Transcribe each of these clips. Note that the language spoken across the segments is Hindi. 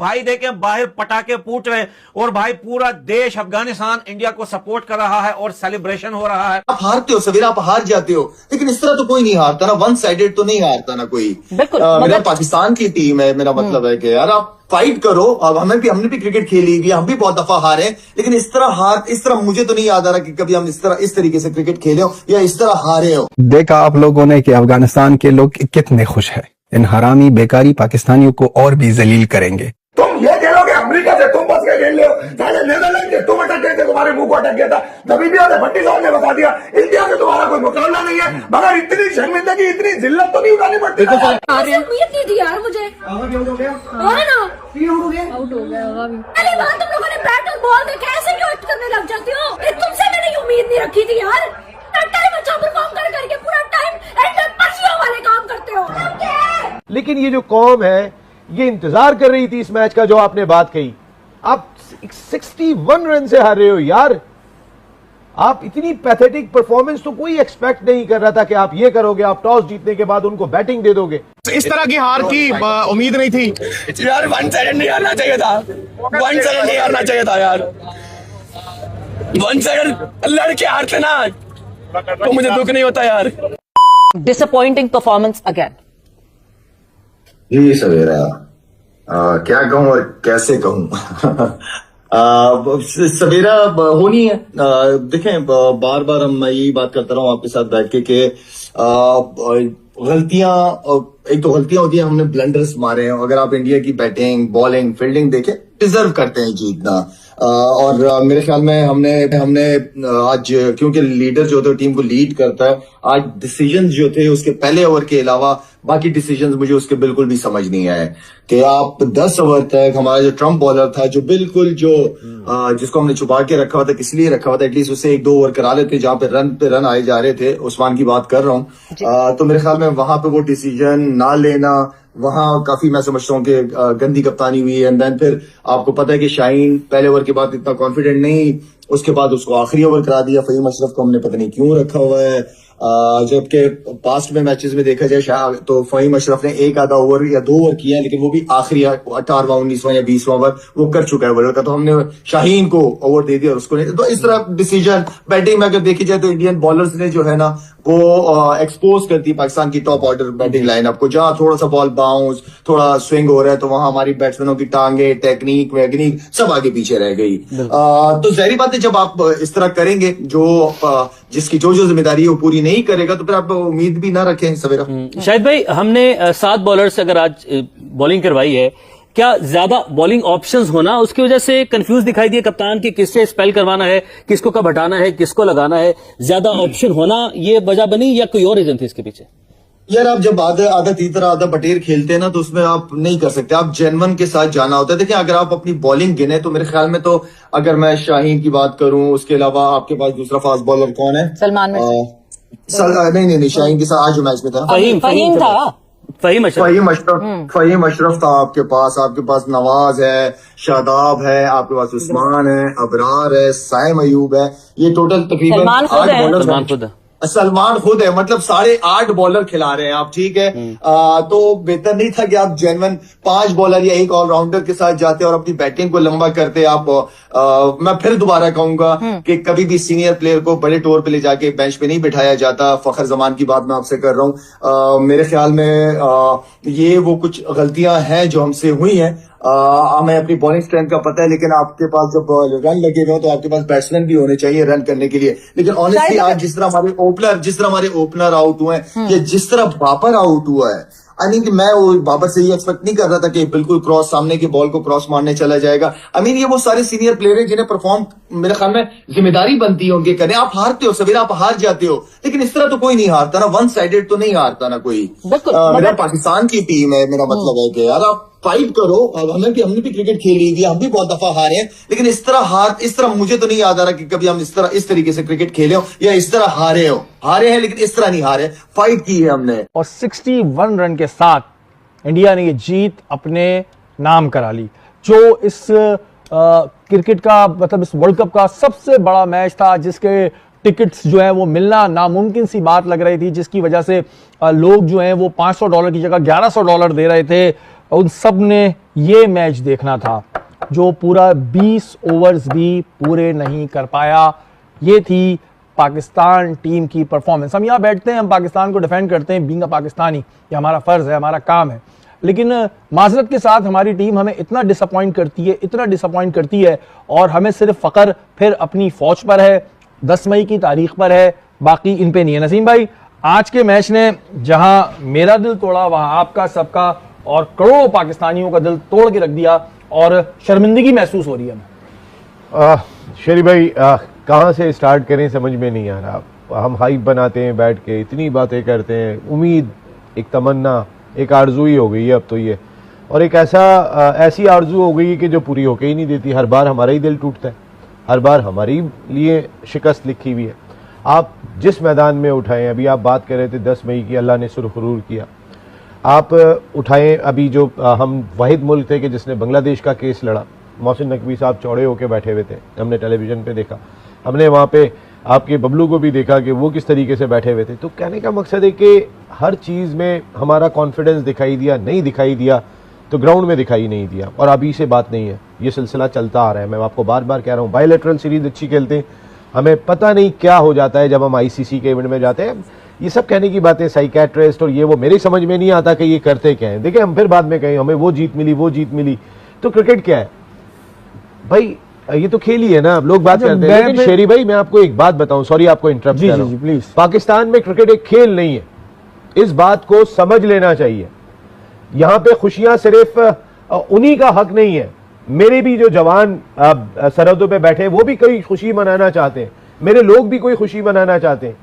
भाई देखे बाहर पटाखे फूट रहे और भाई पूरा देश अफगानिस्तान इंडिया को सपोर्ट कर रहा है और सेलिब्रेशन हो रहा है। आप हारते हो सवेरा, आप हार जाते हो, लेकिन इस तरह तो कोई नहीं हारता ना, वन साइडेड तो नहीं हारता ना कोई। बिल्कुल मेरा पाकिस्तान की टीम है, मेरा मतलब है कि यार आप फाइट करो। अब हमने भी क्रिकेट खेली हुई, हम भी बहुत दफा हारे, लेकिन इस तरह मुझे तो नहीं याद आ रहा कि कभी हम इस तरीके से क्रिकेट खेले हो या इस तरह हारे हो। देखा आप लोगों ने कि अफगानिस्तान के लोग कितने खुश हैं। इन हरामी बेकारी पाकिस्तानियों को और भी जलील करेंगे। तुम ये खेलोगे अमेरिका से, तुम बस के खेल रहे हो, साले नेदरलैंड से तुम अटक गए थे, तुम्हारे मुंह को अटक गया था, तभी भी भट्टी साहब ने बता दिया इंडिया से तुम्हारा कोई मुकाबला नहीं है। मगर इतनी शर्मिंदगी, इतनी जिल्लत तो नहीं उठानी पड़ती। उम्मीद नहीं थी यार मुझे। आउट हो गया अरे वहाँ तुम लोगों ने बैट और बॉल देखा, ऐसे क्यों एक्ट करने लग जाती हो? तुमसे मैंने ये उम्मीद नहीं रखी थी यार। टाइम अच्छा परफॉर्म करके पूरा टाइम एंड पछियों वाले काम करते हो। लेकिन ये जो कौम है ये इंतजार कर रही थी इस मैच का, जो आपने बात कही। आप 61 रन से हार रहे हो यार। आप इतनी पैथेटिक परफॉर्मेंस तो कोई एक्सपेक्ट नहीं कर रहा था कि आप ये करोगे। आप टॉस जीतने के बाद उनको बैटिंग दे दोगे। इस तरह की हार की उम्मीद नहीं थी यार। 1 सेकंड नहीं हारना चाहिए था, 1 सेकंड नहीं हारना चाहिए था यार। 1 सेकंड लड़के हारते ना तो मुझे दुख नहीं होता यार। Disappointing performance again. जी सवेरा, क्या कहूं और कैसे कहूं। सवेरा होनी है। देखें, बार बार मैं यही बात करता रहा हूं आपके साथ बैठ के कि गलतियां, एक तो गलतियां होती हैं, हमने ब्लंडर्स मारे हैं। अगर आप इंडिया की बैटिंग, बॉलिंग, फील्डिंग देखें, डिजर्व करते हैं जीतना। और मेरे ख्याल में हमने आज, क्योंकि लीडर जो थे टीम को लीड करता है, आज डिसीजंस जो थे उसके पहले ओवर के अलावा बाकी डिसीजंस मुझे उसके बिल्कुल भी समझ नहीं आए कि आप 10 ओवर तक हमारा जो ट्रम्प बॉलर था, जो बिल्कुल जिसको हमने छुपा के रखा हुआ था, किस लिए रखा हुआ था, एटलीस्ट उससे 1-2 ओवर करा लेते जहां पे रन आए जा रहे थे। उस्मान की बात कर रहा हूं। तो मेरे ख्याल में वहां पे वो डिसीजन ना लेना, वहां काफी मैं समझता हूँ कि गंदी कप्तानी हुई। एंड देन फिर आपको पता है कि शाहीन पहले ओवर के बाद इतना कॉन्फिडेंट नहीं, उसके बाद उसको आखिरी ओवर करा दिया। फहीम अशरफ को हमने पता नहीं क्यों रखा हुआ है, जबकि पास्ट में मैचेस में देखा जाए तो फहीम अशरफ ने 1 आधा ओवर या 2 ओवर किया है, लेकिन वो भी आखिरी 18वां, 19वां या 20वां ओवर वो कर चुका है बॉलर का। तो हमने शाहीन को ओवर दे दिया और उसको नहीं। तो इस तरह डिसीजन बैटिंग में अगर देखी जाए तो इंडियन बॉलर्स ने जो है ना वो एक्सपोज करती पाकिस्तान की टॉप ऑर्डर बैटिंग लाइनअप को। जहां थोड़ा सा बॉल बाउंस, थोड़ा स्विंग हो रहा है, तो वहां हमारी बैट्समैनों की टांगे, टेक्निक वैगनिक सब आगे पीछे रह गई। तो जाहिर बात है, जब आप इस तरह करेंगे, जिसकी जो जिम्मेदारी है वो पूरी नहीं करेगा, तो फिर आप उम्मीद भी ना रखें सवेरा। शाहिद भाई, हमने 7 बॉलर से अगर आज बॉलिंग करवाई है, क्या ज्यादा बॉलिंग ऑप्शंस होना उसकी वजह से कंफ्यूज दिखाई दिए कप्तान की, किससे स्पेल करवाना है, किसको कब हटाना है, किसको लगाना है, ज्यादा ऑप्शन होना ये वजह बनी या कोई और रीजन थी इसके पीछे? यार, आप जब आधा तीतर आधा बटेर खेलते हैं ना, तो उसमें आप नहीं कर सकते, आप जेन्युइन के साथ जाना होता है। देखिए, अगर आप अपनी बॉलिंग गिने तो मेरे ख्याल में, तो अगर मैं शाहीन की बात करूं, उसके अलावा आपके पास दूसरा फास्ट बॉलर कौन है? सलमान। नहीं, शाहीन के साथ आज जो मैच में था फहीम था। फहीम अशरफ था आपके पास नवाज है, शादाब है, आपके पास उस्मान है, अबरार है, साइम अयूब है। ये टोटल तकरीबन 8 बॉलर। सलमान खुद है, मतलब 8.5 बॉलर खिला रहे हैं आप, ठीक है। तो बेहतर नहीं था कि आप जेन्युइन 5 बॉलर या एक ऑलराउंडर के साथ जाते और अपनी बैटिंग को लंबा करते। आप मैं फिर दोबारा कहूंगा कि कभी भी सीनियर प्लेयर को बड़े टोर पे ले जाके बेंच पे नहीं बिठाया जाता। फखर जमान की बात मैं आपसे कर रहा हूँ। मेरे ख्याल में ये वो कुछ गलतियां हैं जो हमसे हुई हैं। हमें अपनी बॉलिंग स्ट्रेंथ का पता है, लेकिन आपके पास जब रन लगे हुए हो तो आपके पास बैट्समैन भी होने चाहिए रन करने के लिए। लेकिन ऑनेस्टली आज जिस तरह हमारे ओपनर आउट हुए हैं, या जिस तरह बाबर आउट हुआ है, आई मीन कि मैं वो बाबर से ये एक्सपेक्ट नहीं कर रहा था कि बिल्कुल क्रॉस, सामने की बॉल को क्रॉस मारने चला जाएगा। आई मीन ये वो सारे सीनियर प्लेयर हैं जिन्हें परफॉर्म, मेरे ख्याल में जिम्मेदारी बनती है उनके करने। आप हारते हो सवेरा, आप हार जाते हो, लेकिन इस तरह तो कोई नहीं हारता ना, वन साइडेड तो नहीं हारता ना कोई। मेरा पाकिस्तान की टीम है, मेरा मतलब है कि यार आप फाइट करो। अब हमने भी क्रिकेट खेली हुई, हम भी बहुत दफा हारे हैं, लेकिन इस तरह मुझे तो नहीं याद आ रहा कि कभी हम इस तरीके से क्रिकेट खेले हो या इस तरह हारे हैं, लेकिन इस तरह नहीं हारे, फाइट की है हमने। और 61 रन के साथ इंडिया ने ये जीत अपने नाम करा ली, जो इस क्रिकेट का, मतलब इस वर्ल्ड कप का सबसे बड़ा मैच था, जिसके टिकट्स जो है वो मिलना नामुमकिन सी बात लग रही थी, जिसकी वजह से लोग जो हैं वो $500 की जगह $1100 दे रहे थे। उन सब ने ये मैच देखना था जो पूरा 20 ओवर्स भी पूरे नहीं कर पाया। ये थी पाकिस्तान टीम की परफॉर्मेंस। हम यहाँ बैठते हैं, हम पाकिस्तान को डिफेंड करते हैं, बीइंग अ पाकिस्तानी, ये हमारा फर्ज है, हमारा काम है। लेकिन माजरत के साथ हमारी टीम हमें इतना डिसअपॉइंट करती है और हमें सिर्फ फख्र फिर अपनी फौज पर है, 10 मई की तारीख पर है, बाकी इन पे नहीं है। नसीम भाई, आज के मैच ने जहां मेरा दिल तोड़ा वहां आपका, सबका और करोड़ों पाकिस्तानियों का दिल तोड़ के रख दिया और शर्मिंदगी महसूस हो रही है हमें। शेरी भाई, कहाँ से स्टार्ट करें समझ में नहीं आ रहा। हम हाइप बनाते हैं बैठ के, इतनी बातें करते हैं, उम्मीद, एक तमन्ना, एक आरजू ही हो गई है अब तो ये, और एक ऐसी आरजू हो गई है कि जो पूरी होके ही नहीं देती। हर बार हमारा ही दिल टूटता है, हर बार हमारी लिए शिकस्त लिखी हुई है। आप जिस मैदान में उठाएं, अभी आप बात कर रहे थे 10 मई की, अल्लाह ने सुरखरूर किया। आप उठाएं अभी जो हम वाहिद मुल्क थे कि जिसने बांग्लादेश का केस लड़ा, मोहसिन नकवी साहब चौड़े होकर बैठे हुए थे, हमने टेलीविजन पे देखा, हमने वहाँ पे आपके बबलू को भी देखा कि वो किस तरीके से बैठे हुए थे। तो कहने का मकसद है कि हर चीज़ में हमारा कॉन्फिडेंस दिखाई दिया, नहीं दिखाई दिया तो ग्राउंड में दिखाई नहीं दिया। और अभी से बात नहीं है, ये सिलसिला चलता आ रहा है। मैं आपको बार बार कह रहा हूँ, बायलैटरल सीरीज अच्छी खेलते हैं, हमें पता नहीं क्या हो जाता है जब हम ICC के इवेंट में जाते हैं। ये सब कहने की बातें, साइकेट्रिस्ट और ये वो, मेरी समझ में नहीं आता कि ये करते क्या है। देखिए, हम फिर बाद में कहें हमें वो जीत मिली, तो क्रिकेट क्या है भाई? ये तो खेल ही है ना, लोग बात करते हैं। लेकिन शेरी भाई, मैं आपको एक बात बताऊं, सॉरी आपको इंटरप्ट कर रहा हूं, प्लीज। पाकिस्तान में क्रिकेट एक खेल नहीं है, इस बात को समझ लेना चाहिए। यहां पे खुशियां सिर्फ उन्हीं का हक नहीं है, मेरे भी जो जवान सरहदों पे बैठे वो भी कोई खुशी मनाना चाहते हैं, मेरे लोग भी कोई खुशी मनाना चाहते हैं।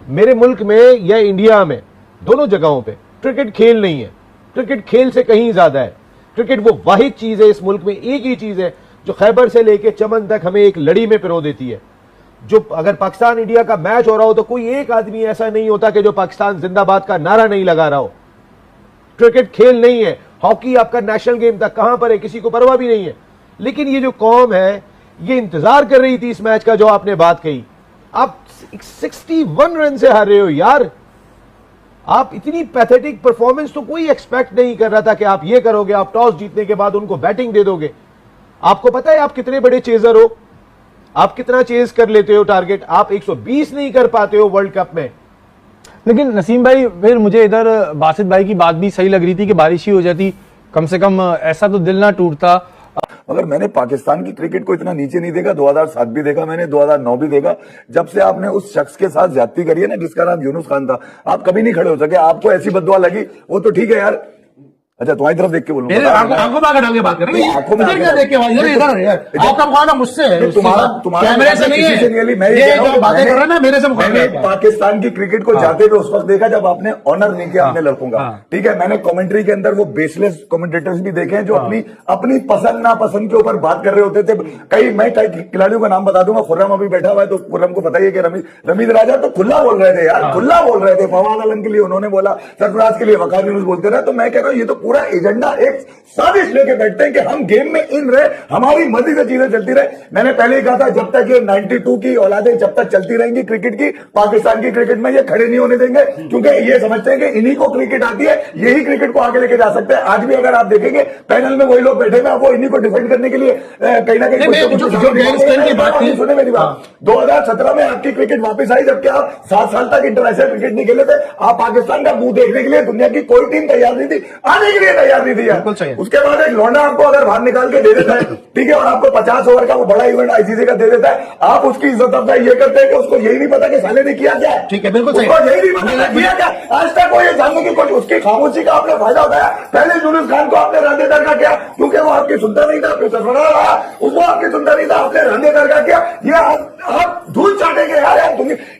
मेरे मुल्क में या इंडिया में, दोनों जगहों पे क्रिकेट खेल नहीं है, क्रिकेट खेल से कहीं ज्यादा है। क्रिकेट वो वाहिद चीज है इस मुल्क में, एक ही चीज है जो खैबर से लेके चमन तक हमें एक लड़ी में पिरो देती है। जो अगर पाकिस्तान इंडिया का मैच हो रहा हो तो कोई एक आदमी ऐसा नहीं होता कि जो पाकिस्तान जिंदाबाद का नारा नहीं लगा रहा हो। क्रिकेट खेल नहीं है, हॉकी आपका नेशनल गेम था, कहां पर है किसी को परवाह भी नहीं है। लेकिन ये जो कौम है, ये इंतजार कर रही थी इस मैच का जो आपने बात कही। आप 61 रन से हार रहे हो यार। आप इतनी पैथेटिक परफॉर्मेंस तो कोई एक्सपेक्ट नहीं कर रहा था कि आप ये करोगे, आप टॉस जीतने के बाद उनको बैटिंग दे दोगे। आपको पता है आप कितने बड़े चेजर हो, आप कितना चेज कर लेते हो टारगेट, आप 120 नहीं कर पाते हो वर्ल्ड कप में। लेकिन नसीम भाई, फिर मुझे इधर बासित भाई की बात भी सही लग रही थी कि बारिश ही हो जाती, कम से कम ऐसा तो दिल ना टूटता। मगर मैंने पाकिस्तान की क्रिकेट को इतना नीचे नहीं देखा। 2007 भी देखा मैंने, 2009 भी देखा। जब से आपने उस शख्स के साथ ज्यादती करी है ना जिसका नाम यूनुस खान था, आप कभी नहीं खड़े हो सके। आपको ऐसी बददुआ लगी, वो तो ठीक है यार। अच्छा, तुम्हारी तरफ देख के बोलूं, आंखों में आकर डाल के बात कर रहे हैं, आंखों में क्या देख के भाई? इधर यार, आपका मुकाबला मुझसे है, तुम्हारा कैमरे से नहीं है। मैं ये जो बातें कर रहे हैं ना, मेरे से मैंने पाकिस्तान की क्रिकेट को जाते हुए उस वक्त देखा जब आपने ऑनर नहीं किया अपने लड़कों का, ठीक है। मैंने कमेंट्री के अंदर वो बेसलेस कमेंटेटर्स भी देखे हैं जो अपनी पसंद नापसंद के ऊपर बात कर रहे होते थे। कई मैं खिलाड़ियों का नाम बता दूंगा, खुर्रम अभी बैठा हुआ है तो खुर्रम को पता ही है कि रमीज राजा तो खुला बोल रहे थे यार, खुला बोल रहे थे। फवाद आलम के लिए उन्होंने बोला, सरफराज के लिए वकार यूनुस बोलते रहे। तो मैं कह रहा हूं ये तो पूरा एजेंडा एक साजिश लेके बैठते हैं कि हम गेम में इन रहे, हमारी मर्जी से चीजें चलती रहे। मैंने पहले ही कहा था, जब तक ये 92 की औलादें जब तक चलती रहेंगी क्रिकेट की, पाकिस्तान की क्रिकेट में ये खड़े नहीं होने देंगे, क्योंकि ये समझते हैं कि इन्हीं को क्रिकेट आती है, यही क्रिकेट को आगे लेके जा सकते हैं। आज भी अगर आप देखेंगे पैनल में वही लोग बैठे हुए, वो इन्हीं को डिफेंड करने के लिए कहीं ना कहीं सुने मेरी बात। 2017 में आपकी क्रिकेट वापस आई, जबकि आप 7 साल तक इंटरनेशनल क्रिकेट नहीं खेले थे। आप पाकिस्तान का मुंह देखने के लिए दुनिया की कोई टीम तैयार नहीं थी, आने के लिए तैयार नहीं थी यार। उसके बाद एक लौंडा आपको अगर बाहर निकाल के दे देता है, ठीक है, और आपको 50 ओवर का वो बड़ा इवेंट ICC का दे देता है, आप उसकी इज्जत अफजाई ये करते हैं कि उसको यही नहीं पता कि साले ने किया क्या। ठीक है, बिल्कुल सही, उसको यही नहीं पता किया क्या। आज तक वो ये जानने की कोशिश, उसकी खामोशी का आपने फायदा उठाया। पहले यूनुस खान को आपने रांधे दरगाह किया क्योंकि वो आपकी सुनता नहीं था, फिर सरफराज रहा, उसको आपकी सुनता नहीं था, आपने रांधे दरगाह किया। ये आप धूल चाटेंगे यार।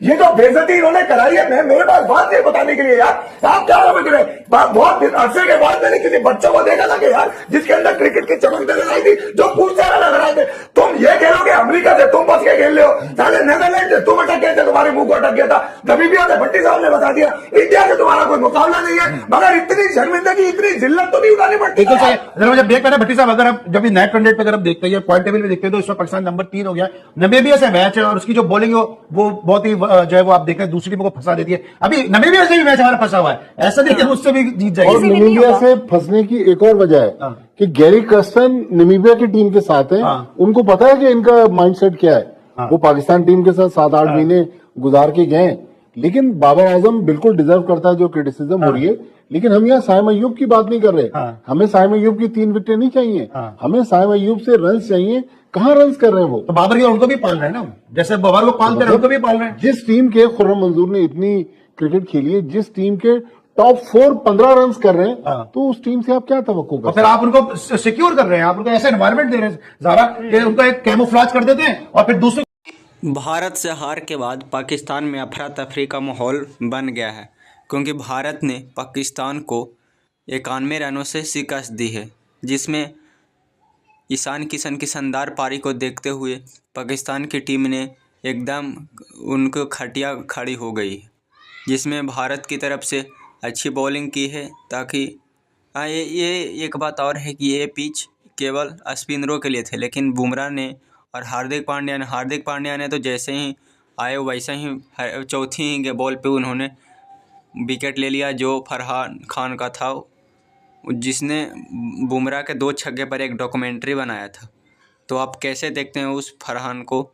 ये जो बेइज्जती इन्होंने कराई है, मेरे पास बात नहीं बताने के लिए यार। आप क्या समझ रहे हैं? बहुत अरसे के बाद मैंने किसी बच्चे को देखा था कि यार जिसके अंदर क्रिकेट की चमक नजर आई थी, जो पूछते नजर आए थे। तुम ये कह रहे हो कि अमेरिका अमेरिका से तुम बच के खेल रहे हो, साले नेदरलैंड से तुम अटक गए थे, तुम्हारे मुंह को अटक गया था। नमीबिया से भट्टी साहब ने बता दिया इंडिया से तुम्हारा कोई मुकाबला नहीं है, मगर इतनी शर्मिंदगी, इतनी जिल्लत तो नहीं उठानी पड़ती। एक तो सही, जरा मुझे ब्रेक करना भट्टी साहब, अगर आप जब नेट 100 पे अगर आप देखते हैं पॉइंट टेबल में देखते हैं तो इस वक्त पाकिस्तान नंबर 3 हो गया। नमीबिया से मैच है और उसकी जो बॉलिंग है वो बहुत ही जो है वो आप देखें दूसरी टीम को फंसा देती है। अभी नमीबिया से भी मैच हमारा फंसा हुआ है, ऐसा नहीं कि उससे भी जीत और जाएगी। नमीबिया से फंसने की एक और वजह है कि गैरी कर्स्टन नमीबिया की टीम के साथ हैं, उनको पता है कि इनका माइंडसेट क्या है। वो पाकिस्तान टीम के साथ 7-8 महीने गुजार के गए, लेकिन बाबर आजम बिल्कुल डिजर्व करता है जो क्रिटिसिज्म हो रही है। लेकिन हम यहाँ साइम अय्यूब की बात नहीं कर रहे, हमें साइम अय्यूब की 3 विकेटें नहीं चाहिए, हमें साइम अय्यूब से रन चाहिए। कहाँ रन कर रहे हैं वो? तो बाबर की उनको भी पाल रहे हैं ना, जैसे बाबर को पालते हैं उनको भी पाल रहे हैं। जिस टीम के खुर्रम मंजूर ने इतनी क्रिकेट खेली है, जिस टीम के टॉप 4 15 रन कर रहे हैं, तो उस टीम से आप क्या तवक्को कर? और फिर आप उनको सिक्योर कर रहे हैं, आप उनको ऐसा एनवायरमेंट दे रहे हैं ज़रा कि उनका एक कैमोफ्लेज कर देते हैं और फिर दूसरे। भारत से हार के बाद पाकिस्तान में अफरा तफरी का माहौल बन गया है, क्योंकि भारत ने पाकिस्तान को 91 रनों से शिकस्त दी है, जिसमें ईशान किशन की शानदार पारी को देखते हुए पाकिस्तान की टीम ने एकदम उनको खटिया खड़ी हो गई, जिसमें भारत की तरफ से अच्छी बॉलिंग की है। ताकि ये एक बात और है कि ये पिच केवल स्पिनरों के लिए थे, लेकिन बुमराह ने और हार्दिक पांड्या ने तो जैसे ही आए वैसे ही चौथी ही बॉल पे उन्होंने विकेट ले लिया, जो फरहान खान का था, जिसने बुमराह के 2 छक्के पर एक डॉक्यूमेंट्री बनाया था। तो आप कैसे देखते हैं उस फरहान को,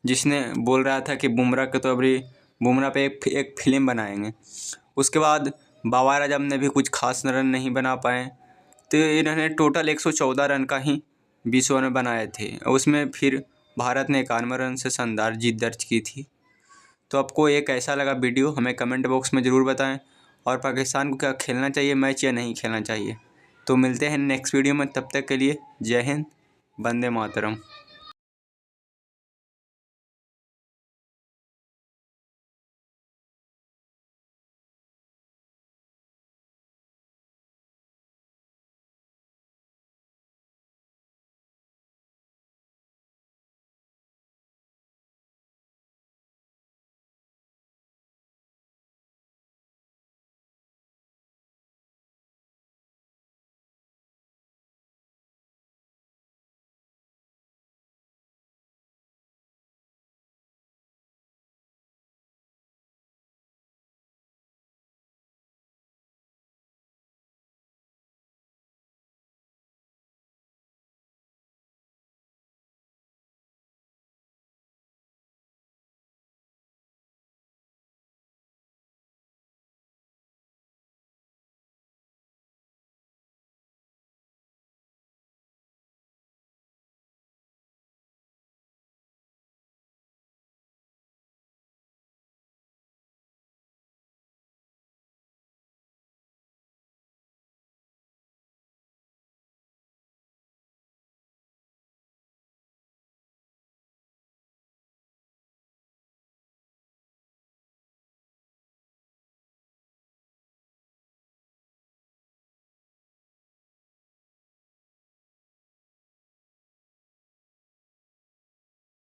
जिसने बोल रहा था कि बुमराह पे एक फिल्म बनाएंगे। उसके बाद बाबर आजम ने भी कुछ खास रन नहीं बना पाए, तो इन्होंने टोटल 114 रन का ही 20 ओवर में बनाए थे। उसमें फिर भारत ने 91 रन से शानदार जीत दर्ज की थी। तो आपको ये कैसा लगा वीडियो हमें कमेंट बॉक्स में ज़रूर बताएं, और पाकिस्तान को क्या खेलना चाहिए मैच या नहीं खेलना चाहिए। तो मिलते हैं नेक्स्ट वीडियो में, तब तक के लिए जय हिंद, वंदे मातरम।